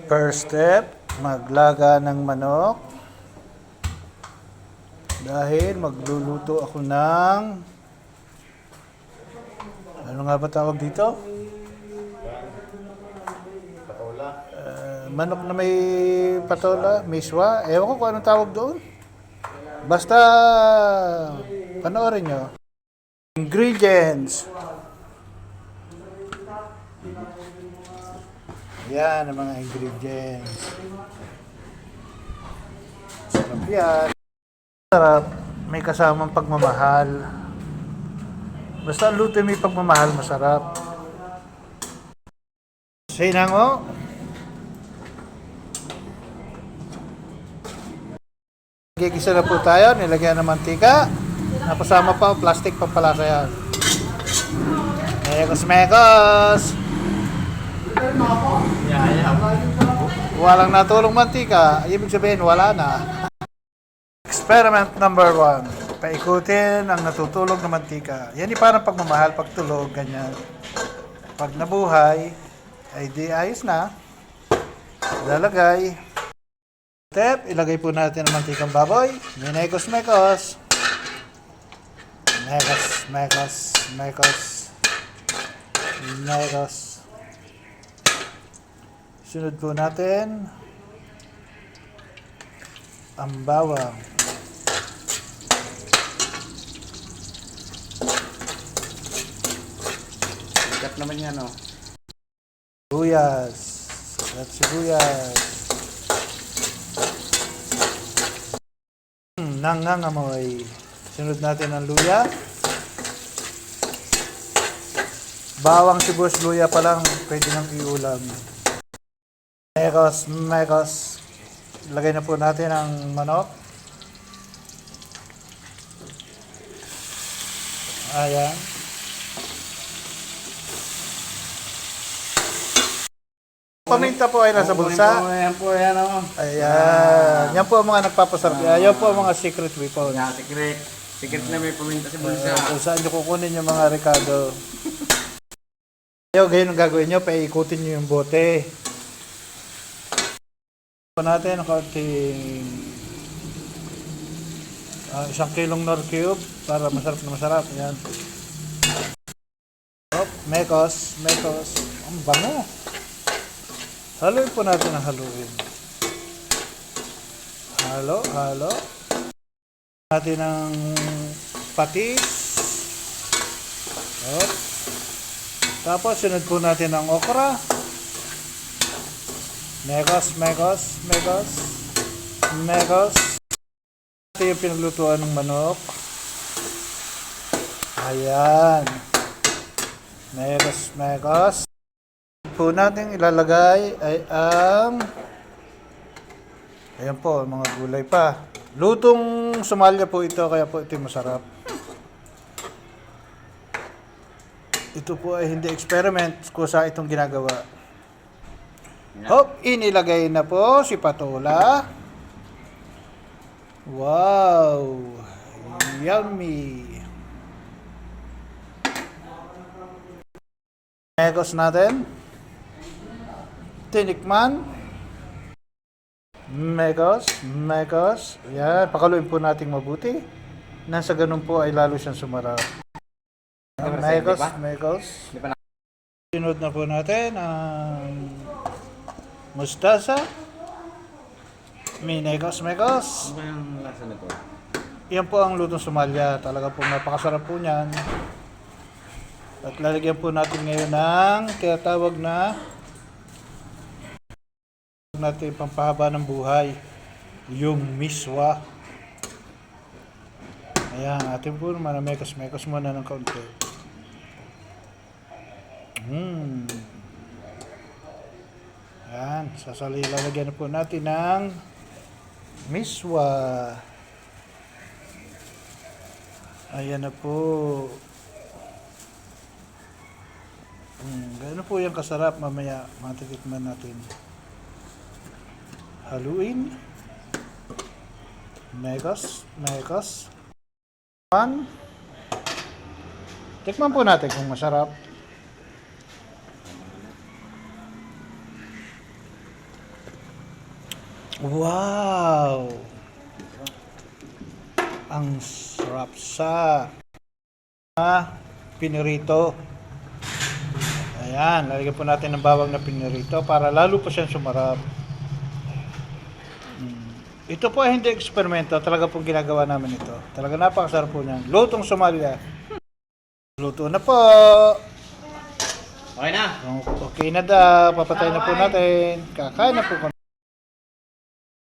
First step, maglaga ng manok. Dahil magluluto ako ng... Ano nga ba tawag dito? Manok na may patola, miswa. Ewan ko kung anong tawag doon. Basta, panoorin nyo. Ingredients. Yan ang mga ingredients. Sarap yan. Sarap. May kasamang pagmamahal. Basta ang luto may pagmamahal, masarap. Sinango. Gigisa na po tayo. Nilagyan ng mantika. Napasama pa, plastic pampalasa yan. Mekos. Walang natulong mantika. Ibig sabihin, wala na. Experiment number 1. Paikutin ang natutulog na mantika. Yan yung parang pagmamahal, pagtulog, ganyan. Pag nabuhay, ay di ayos na. Lalagay. Step, ilagay po natin ang mantikang baboy. Mekos. Sunod po natin ang bawang. Sikat naman yan, oh. Sibuyas. At sibuyas. Nangangamoy. Sunod natin ang luya. Bawang, sibuyas, luya pa lang pwede nang iulam. Mekos. Lagay na po natin ang manok. Ayan. Paminta po ay nasa bulsa. Yan po, oh. Ayan. Yan po ang mga nagpapasarap. Yan po ang mga secret weapons. Yan, secret na may paminta sa bulsa. Kung saan nyo kukunin yung mga Ricardo. Ngayon ang gagawin nyo, paikutin nyo yung bote. Natin ang kaunting 1 kilong nor cube para masarap na masarap. Yan. Mekos. Ang bango. Haluin po natin ang haluin. Halo. Natin ang patis. Tapos sunod po natin ang okra. Mekos. Ito yung pinaglutuan ng manok. Ayan. Mekos. Po natin ilalagay ay ang ayan po, mga gulay pa. Lutong Somalia po ito, kaya po ito masarap. Ito po ay hindi experiment, kusa itong ginagawa. Hop, inilagay na po si patola. Wow! Yummy! Mekos natin. Tinikman. Mekos. Yan, pakaluin po natin mabuti. Nasa ganun po ay lalo siyang sumarap. Mekos. Sinod na po natin ang mustasa. Mekos. Ano ba yung lasa nito? Yan po ang lutong Somalia. Talaga po napakasarap po niyan. At lalagyan po natin ngayon ng tinatawag na natin pampahaba ng buhay, yung miswa. Ayan, atin po naman mekos muna ng kaunti. Ayan, lalagyan na po natin ng miswa. Ayan na po. Gano'n po yung kasarap, mamaya matitikman natin. Haluin. Mekos. Tikman po natin kung masarap. Wow! Ang sarap sa pinirito. Ayan, lalagyan po natin ng bawang na pinirito para lalo po siyang sumarap. Ito po ay hindi eksperimento, talaga po ginagawa namin ito. Talaga napakasarap po niyan. Lutong Somalia. Luto na po. Okay na. Okay na daw, papatay na po natin. Kakain na po kami.